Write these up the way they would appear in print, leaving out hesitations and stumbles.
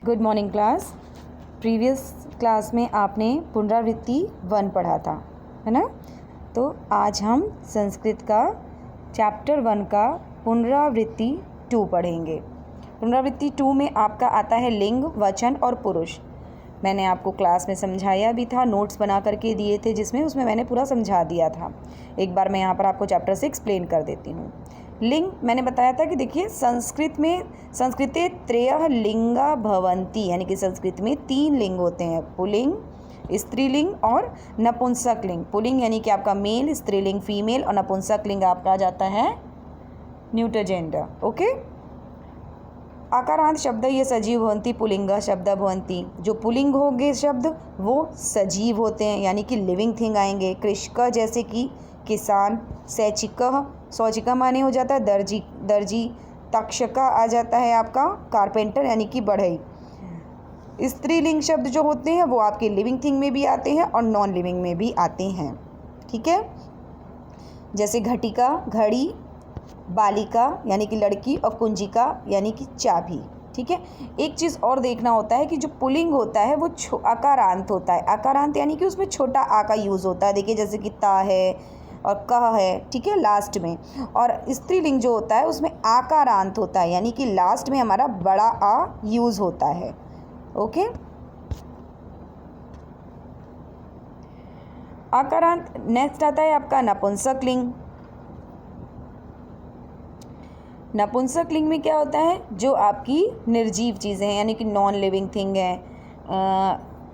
Good morning class. Previous class में आपने पुनरावृत्ति 1 पढ़ा था, है ना। तो आज हम संस्कृत का चैप्टर 1 का पुनरावृत्ति 2 पढ़ेंगे। पुनरावृत्ति 2 में आपका आता है लिंग, वचन और पुरुष। मैंने आपको क्लास में समझाया भी था, नोट्स बना करके दिए थे जिसमें उसमें मैंने पूरा समझा दिया था। एक बार मैं यहाँ पर आपको चैप्टर से एक्सप्लेन कर देती हूँ। लिंग मैंने बताया था कि देखिए संस्कृत में संस्कृते त्रयः लिंगा भवन्ति, यानी कि संस्कृत में 3 लिंग होते हैं, पुल्लिंग, स्त्रीलिंग और नपुंसक लिंग। पुल्लिंग यानी कि आपका मेल, स्त्रीलिंग फीमेल और नपुंसक लिंग आपका आ जाता है न्यूटर जेंडर। ओके। आकारांत शब्द ये सजीव भवन्ति, पुल्लिंग शब्द भवन्ति। जो पुल्लिंग होंगे शब्द वो सजीव होते हैं, यानी कि लिविंग थिंग आएंगे। कृषक जैसे कि किसान, शैचिक, शौचिका माने हो जाता है दर्जी, तक्षका आ जाता है आपका कारपेंटर यानी कि बढ़ई। स्त्रीलिंग शब्द जो होते हैं वो आपके लिविंग थिंग में भी आते हैं और नॉन लिविंग में भी आते हैं, ठीक है। जैसे घटिका, घड़ी, बालिका यानी कि लड़की और कुंजिका यानी कि चाबी, ठीक है। एक चीज़ और देखना होता है कि जो पुल्लिंग होता है वो आकारांत होता है। आकारांत यानी कि उसमें छोटा आ का यूज़ होता है। देखिए जैसे कि ता है और कह है, ठीक है, लास्ट में। और स्त्रीलिंग जो होता है उसमें आकारांत होता है, यानी कि लास्ट में हमारा बड़ा आ यूज़ होता है। ओके। आकारांत नेक्स्ट आता है आपका नपुंसक लिंग। नपुंसक लिंग में क्या होता है, जो आपकी निर्जीव चीज़ें हैं यानी कि नॉन लिविंग थिंग है।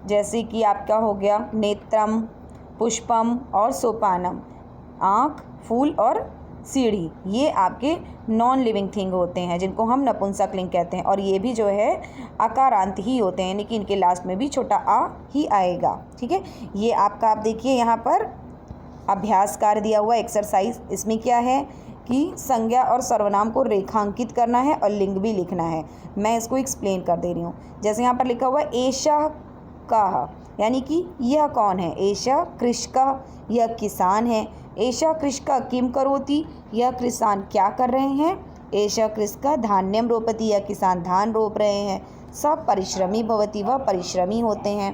जैसे कि आपका हो गया नेत्रम, पुष्पम और सोपानम, आँख, फूल और सीढ़ी, ये आपके नॉन लिविंग थिंग होते हैं जिनको हम नपुंसक लिंग कहते हैं। और ये भी जो है आकारांत ही होते हैं, यानी कि इनके लास्ट में भी छोटा आ ही आएगा, ठीक है। ये आपका आप देखिए यहाँ पर अभ्यास कार्य दिया हुआ एक्सरसाइज। इसमें क्या है कि संज्ञा और सर्वनाम को रेखांकित करना है और लिंग भी लिखना है। मैं इसको एक्सप्लेन कर दे रही हूँ। जैसे यहाँ पर लिखा हुआ है एषा काह, यानी कि यह कौन है। एषा कृषका, यह किसान है। एषा कृषका किम करोति, यह किसान क्या कर रहे हैं। एषा कृषका धान्यम रोपति, यह किसान धान रोप रहे हैं। सब परिश्रमी भवति, वह परिश्रमी होते हैं।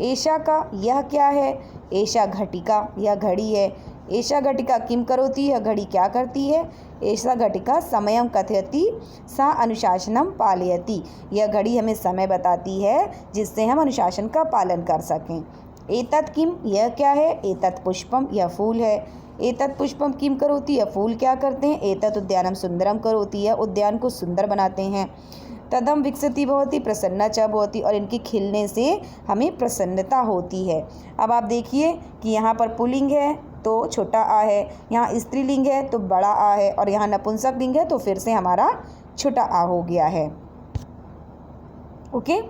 एषा का यह क्या है। एषा घटिका, यह घड़ी है। एषा घटिका किम करोति, यह घड़ी क्या करती है। एषा घटिका समयम कथयति, सा अनुशासनम पालयति, यह घड़ी हमें समय बताती है जिससे हम अनुशासन का पालन कर सकें। एतत् किम, यह क्या है। एतत् पुष्पम, यह फूल है। एतत् पुष्पम किम करोति, यह फूल क्या करते हैं। एतत् उद्यानम सुंदरम करोति, यह उद्यान को सुंदर बनाते हैं। तदम विकसति भवति, प्रसन्ना च भवति, और इनके खिलने से हमें प्रसन्नता होती है। अब आप देखिए कि यहाँ पर पुल्लिंग है तो छोटा आ है, यहाँ स्त्रीलिंग है तो बड़ा आ है, और यहाँ नपुंसक लिंग है तो फिर से हमारा छोटा आ हो गया है। ओके।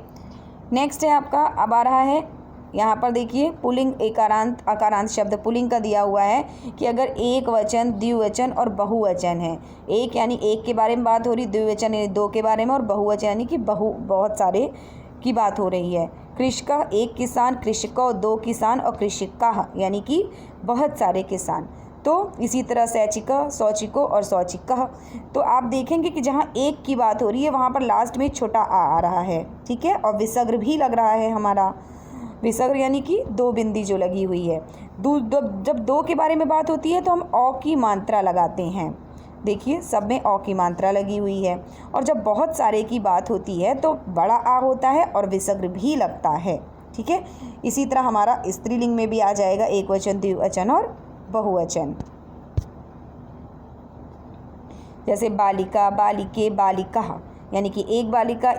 नेक्स्ट है आपका अब आ रहा है यहाँ पर देखिए पुल्लिंग आकारांत शब्द पुल्लिंग का दिया हुआ है कि अगर एक वचन, द्विवचन और बहुवचन है। एक यानी एक के बारे में बात हो रही, द्विवचन यानी दो के बारे में, और बहुवचन यानी कि बहुत सारे की बात हो रही है। कृषका एक किसान, कृषको दो किसान, और कृषिका यानी कि बहुत सारे किसान। तो इसी तरह शैचिका, शौचिको और शौचिका। तो आप देखेंगे कि जहाँ एक की बात हो रही है वहाँ पर लास्ट में छोटा आ रहा है, ठीक है, और विसर्ग भी लग रहा है हमारा। विसर्ग यानी कि 2 बिंदी जो लगी हुई है। जब 2 के बारे में बात होती है तो हम औ की मात्रा लगाते हैं। देखिए सब में औ की मात्रा लगी हुई है। और जब बहुत सारे की बात होती है तो बड़ा आ होता है और विसर्ग भी लगता है, ठीक है। इसी तरह हमारा स्त्रीलिंग में भी आ जाएगा एक वचन, द्विवचन और बहुवचन। जैसे बालिका, बालिके, बालिका, यानी कि एक बालिका,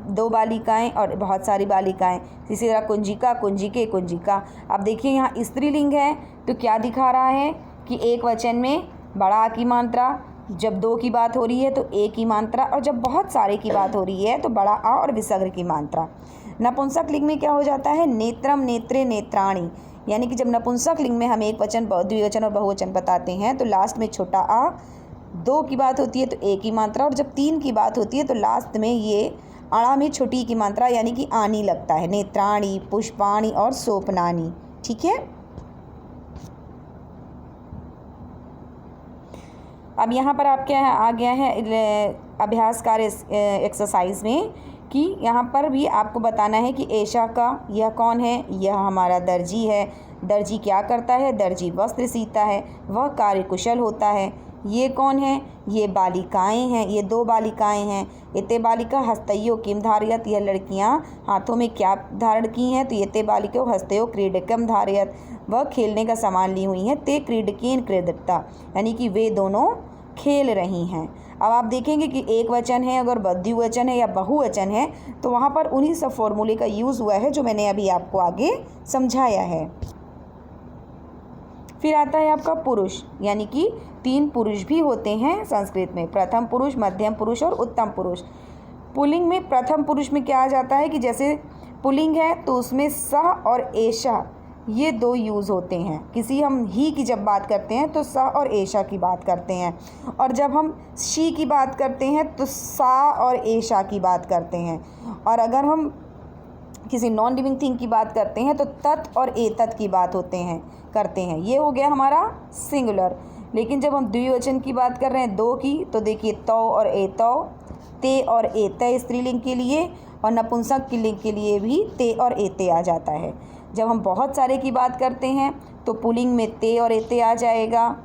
दो बालिकाएं और बहुत सारी बालिकाएं। इसी तरह कुंजिका, कुंजिके, कुंजिका। अब देखिए यहाँ स्त्रीलिंग है तो क्या दिखा रहा है कि एक वचन में बड़ा आ की मात्रा, जब 2 की बात हो रही है तो ए की मात्रा, और जब बहुत सारे की बात हो रही है तो बड़ा आ और विसर्ग की मात्रा। नपुंसक लिंग में क्या हो जाता है, नेत्रम, नेत्रे, नेत्राणी, यानी कि जब नपुंसक लिंग में हम एक वचन, द्विवचन और बहुवचन बताते हैं तो लास्ट में छोटा आ, 2 की बात होती है तो ए की मात्रा, और जब 3 की बात होती है तो लास्ट में ये अणा में छोटी की मात्रा यानी कि आनी लगता है। नेत्राणी, पुष्पाणी और सोपनानी, ठीक है। अब यहाँ पर आप क्या आ गया है अभ्यास कार्य एक्सरसाइज में कि यहाँ पर भी आपको बताना है कि ऐशा का यह कौन है, यह हमारा दर्जी है। दर्जी क्या करता है? दर्जी वस्त्र सीता है, वह कार्यकुशल होता है। ये कौन है? ये बालिकाएं हैं, ये 2 बालिकाएं हैं। एते बालिका हस्तयो किम धारयत, यह लड़कियां हाथों में क्या धारण की हैं? तो एते बालिका हस्तयो क्रीडकम धारयत, वह खेलने का सामान ली हुई हैं। ते क्रीडकेन क्रीडता, यानी कि वे दोनों खेल रही हैं। अब आप देखेंगे कि एक वचन है, अगर द्विवचन है या बहुवचन है तो वहाँ पर उन्हीं सब फॉर्मूले का यूज़ हुआ है जो मैंने अभी आपको आगे समझाया है। फिर आता है आपका पुरुष, यानी कि 3 पुरुष भी होते हैं संस्कृत में, प्रथम पुरुष, मध्यम पुरुष और उत्तम पुरुष। पुल्लिंग में प्रथम पुरुष में क्या आ जाता है कि जैसे पुल्लिंग है तो उसमें सह और एषा ये 2 यूज़ होते हैं। किसी हम ही की जब बात करते हैं तो सा और एशा की बात करते हैं, और जब हम शी की बात करते हैं तो सा और एशा की बात करते हैं, और अगर हम किसी नॉन लिविंग थिंग की बात करते हैं तो तत् और एतत् की बात करते हैं। ये हो गया हमारा सिंगुलर। लेकिन जब हम द्विवचन की बात कर रहे हैं 2 की, तो देखिए तौ और एतौ, ते और एतय स्त्रीलिंग के लिए, और नपुंसक लिंग के लिए भी ते और एते आ जाता है। जब हम बहुत सारे की बात करते हैं तो पुल्लिंग में ते और एते आ जाएगा,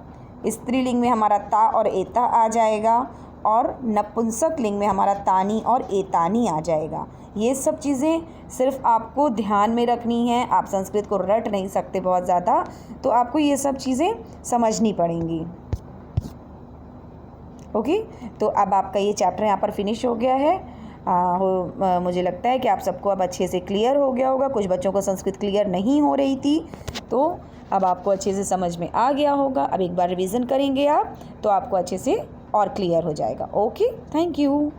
स्त्रीलिंग में हमारा ता और एता आ जाएगा, और नपुंसक लिंग में हमारा तानी और एतानी आ जाएगा। ये सब चीज़ें सिर्फ आपको ध्यान में रखनी हैं, आप संस्कृत को रट नहीं सकते बहुत ज़्यादा, तो आपको ये सब चीज़ें समझनी पड़ेंगी। ओके, तो अब आपका ये चैप्टर यहाँ पर फिनिश हो गया है। मुझे लगता है कि आप सबको अब अच्छे से क्लियर हो गया होगा। कुछ बच्चों को संस्कृत क्लियर नहीं हो रही थी, तो अब आपको अच्छे से समझ में आ गया होगा। अब एक बार रिवीजन करेंगे आप तो आपको अच्छे से और क्लियर हो जाएगा। Okay, thank you.